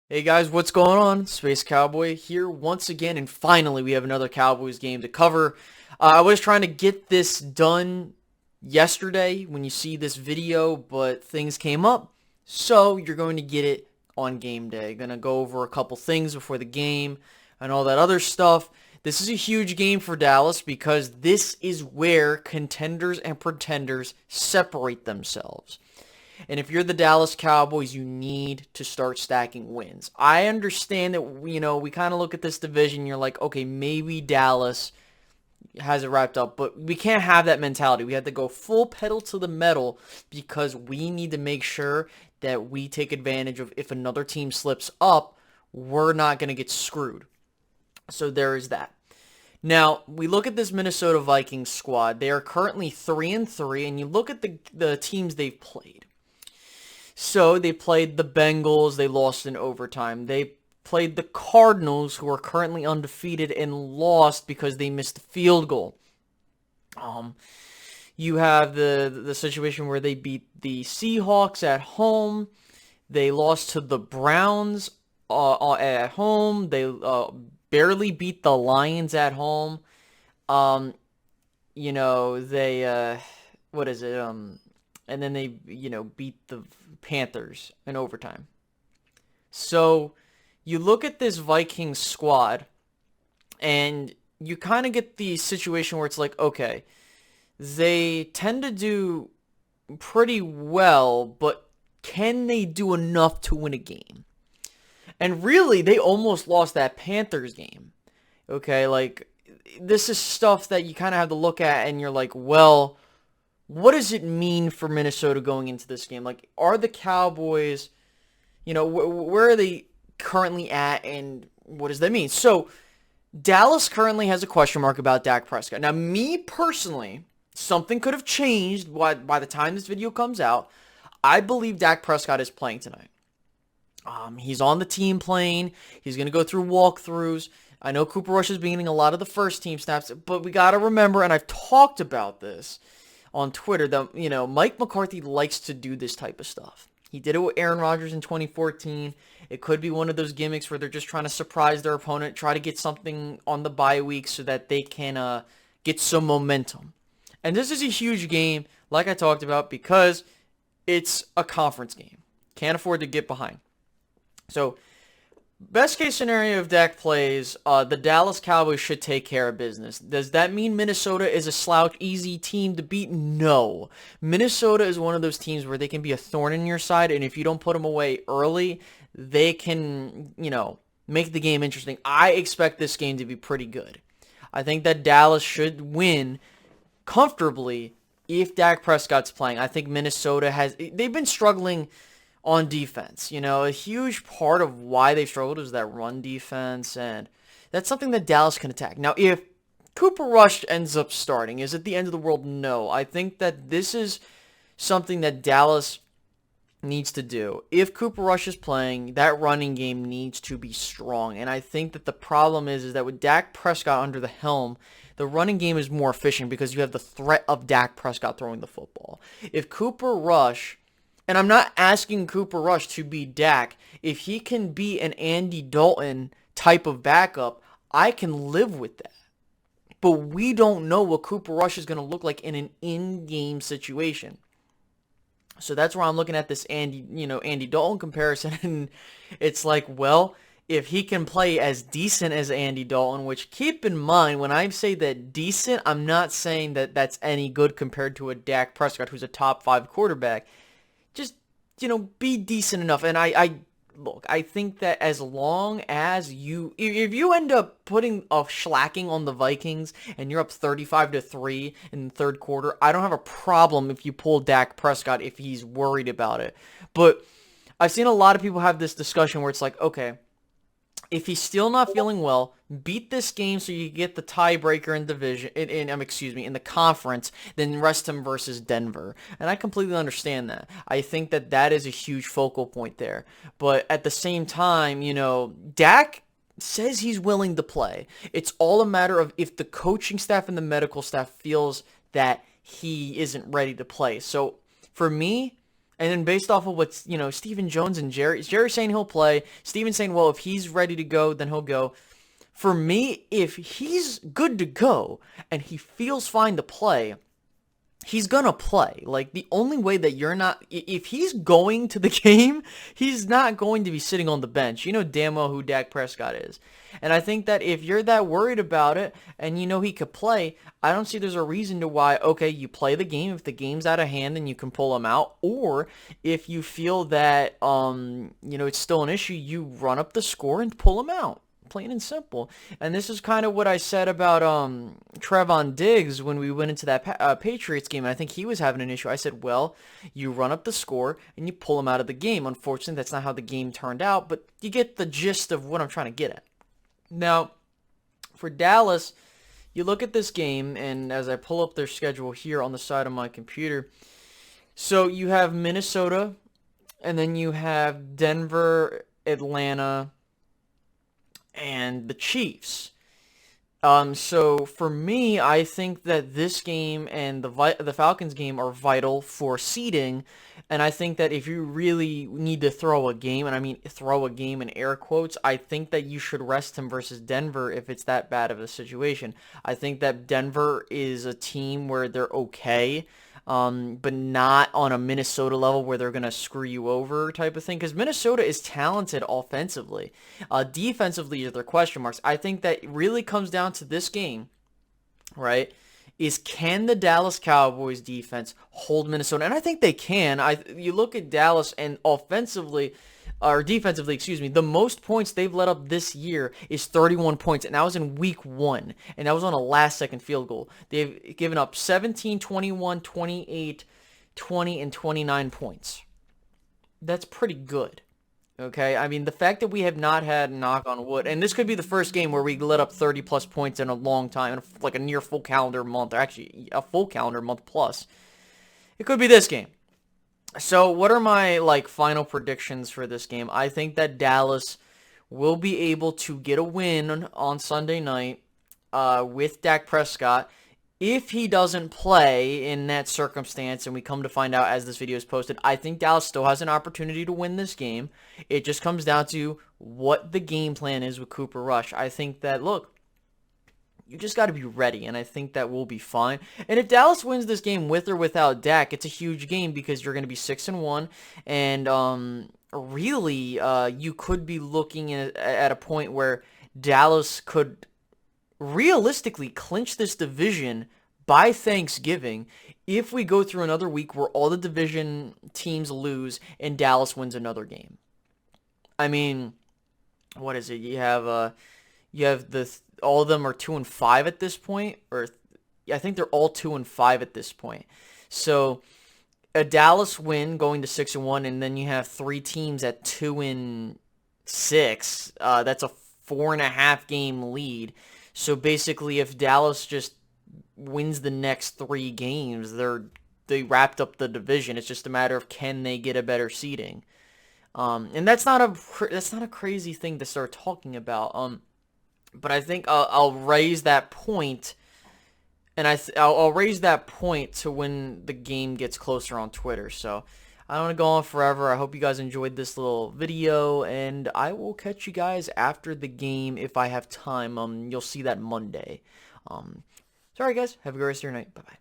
Hey guys, what's going on? Space Cowboy here once again, and finally we have another Cowboys game to cover. I was trying to get this done yesterday when you see this video, but things came up, so you're going to get it on game day. Gonna go over a couple things before the game and all that other stuff. This is a huge game for Dallas because this is where contenders and pretenders separate themselves. And if you're the Dallas Cowboys, you need to start stacking wins. I understand that, we kind of look at this division, you're like, okay, maybe Dallas has it wrapped up, but we can't have that mentality. We have to go full pedal to the metal because we need to make sure that we take advantage of if another team slips up, we're not going to get screwed. So there is that. Now, we look at this Minnesota Vikings squad. They are currently 3-3, and you look at the teams they've played. So they played the Bengals. They lost in overtime. They played the Cardinals, who are currently undefeated, and lost because they missed a field goal. You have the situation where they beat the Seahawks at home. They lost to the Browns at home. They barely beat the Lions at home. They what is it? And then they, beat the Panthers in overtime. So you look at this Vikings squad, and you kind of get the situation where it's like, okay, they tend to do pretty well, but can they do enough to win a game? And really, they almost lost that Panthers game. Okay, like, this is stuff that you kind of have to look at, and you're like, well, what does it mean for Minnesota going into this game? Like, are the Cowboys, where are they currently at, and what does that mean? So, Dallas currently has a question mark about Dak Prescott. Now, me personally, something could have changed by the time this video comes out. I believe Dak Prescott is playing tonight. He's on the team plane. He's going to go through walkthroughs. I know Cooper Rush is beginning a lot of the first team snaps, but we got to remember, and I've talked about this on Twitter, that, Mike McCarthy likes to do this type of stuff. He did it with Aaron Rodgers in 2014. It could be one of those gimmicks where they're just trying to surprise their opponent, try to get something on the bye week so that they can get some momentum. And this is a huge game, like I talked about, because it's a conference game. Can't afford to get behind. So, best case scenario if Dak plays, the Dallas Cowboys should take care of business. Does that mean Minnesota is a slouch, easy team to beat? No. Minnesota is one of those teams where they can be a thorn in your side, and if you don't put them away early, they can, make the game interesting. I expect this game to be pretty good. I think that Dallas should win comfortably if Dak Prescott's playing. I think they've been struggling on defense. A huge part of why they've struggled is that run defense, and that's something that Dallas can attack. Now, if Cooper Rush ends up starting, is it the end of the world? No. I think that this is something that Dallas needs to do. If Cooper Rush is playing, that running game needs to be strong, and I think that the problem is that with Dak Prescott under the helm, the running game is more efficient because you have the threat of Dak Prescott throwing the football. If Cooper Rush, and I'm not asking Cooper Rush to be Dak, if he can be an Andy Dalton type of backup, I can live with that. But we don't know what Cooper Rush is going to look like in an in-game situation. So that's where I'm looking at this Andy Dalton comparison, and it's like, well, if he can play as decent as Andy Dalton, which, keep in mind, when I say that decent, I'm not saying that that's any good compared to a Dak Prescott, who's a top 5 quarterback. Just, be decent enough. And I think that as long as if you end up putting a shellacking on the Vikings and you're up 35-3 in the third quarter, I don't have a problem if you pull Dak Prescott if he's worried about it. But I've seen a lot of people have this discussion where it's like, okay, if he's still not feeling well, beat this game so you get the tiebreaker in in the conference, then rest him versus Denver. And I completely understand that. I think that that is a huge focal point there. But at the same time, Dak says he's willing to play. It's all a matter of if the coaching staff and the medical staff feels that he isn't ready to play. So for me, And then based off of what's, Stephen Jones and Jerry saying he'll play, Stephen saying, well, if he's ready to go, then he'll go. For me, if he's good to go and he feels fine to play, he's gonna play. Like, the only way that you're not, if he's going to the game, he's not going to be sitting on the bench. You know damn well who Dak Prescott is. And I think that if you're that worried about it and you know he could play, I don't see there's a reason to why, okay, you play the game. If the game's out of hand, then you can pull him out. Or if you feel that, it's still an issue, you run up the score and pull him out. Plain and simple. And this is kind of what I said about Trevon Diggs when we went into that Patriots game. And I think he was having an issue. I said, well, you run up the score and you pull him out of the game. Unfortunately, that's not how the game turned out, but you get the gist of what I'm trying to get at. Now, for Dallas, you look at this game, and as I pull up their schedule here on the side of my computer, so you have Minnesota, and then you have Denver, Atlanta, and the Chiefs. So for me, I think that this game and the Falcons game are vital for seeding, and I think that if you really need to throw a game, and I mean throw a game in air quotes, I think that you should rest him versus Denver if it's that bad of a situation. I think that Denver is a team where they're okay, but not on a Minnesota level where they're going to screw you over type of thing, because Minnesota is talented offensively. Defensively are their question marks. I think that really comes down to this game, right, is can the Dallas Cowboys defense hold Minnesota? And I think they can. You look at Dallas, and offensively, or defensively, excuse me, the most points they've let up this year is 31 points, and that was in week 1, and that was on a last-second field goal. They've given up 17, 21, 28, 20, and 29 points. That's pretty good. Okay, I mean, the fact that we have not had, knock on wood, and this could be the first game where we let up 30-plus points in a long time, like a near full calendar month, or actually a full calendar month plus. It could be this game. So what are my, final predictions for this game? I think that Dallas will be able to get a win on Sunday night with Dak Prescott. If he doesn't play in that circumstance, and we come to find out as this video is posted, I think Dallas still has an opportunity to win this game. It just comes down to what the game plan is with Cooper Rush. I think that, look, you just got to be ready, and I think that we'll be fine. And if Dallas wins this game with or without Dak, it's a huge game because you're going to be 6-1, and really, you could be looking at a point where Dallas could realistically clinch this division by Thanksgiving if we go through another week where all the division teams lose and Dallas wins another game. I mean, what is it? You have all of them are 2-5 at this point, or I think they're all 2-5 at this point. So a Dallas win going to 6-1, and then you have 3 teams at 2-6. That's a 4.5 game lead. So basically, if Dallas just wins the next 3 games, they wrapped up the division. It's just a matter of can they get a better seeding. And that's not a crazy thing to start talking about. But I think I'll raise that point, and I'll raise that point to when the game gets closer on Twitter. So I don't want to go on forever. I hope you guys enjoyed this little video, and I will catch you guys after the game if I have time. You'll see that Monday. Sorry guys. Have a great rest of your night. Bye-bye.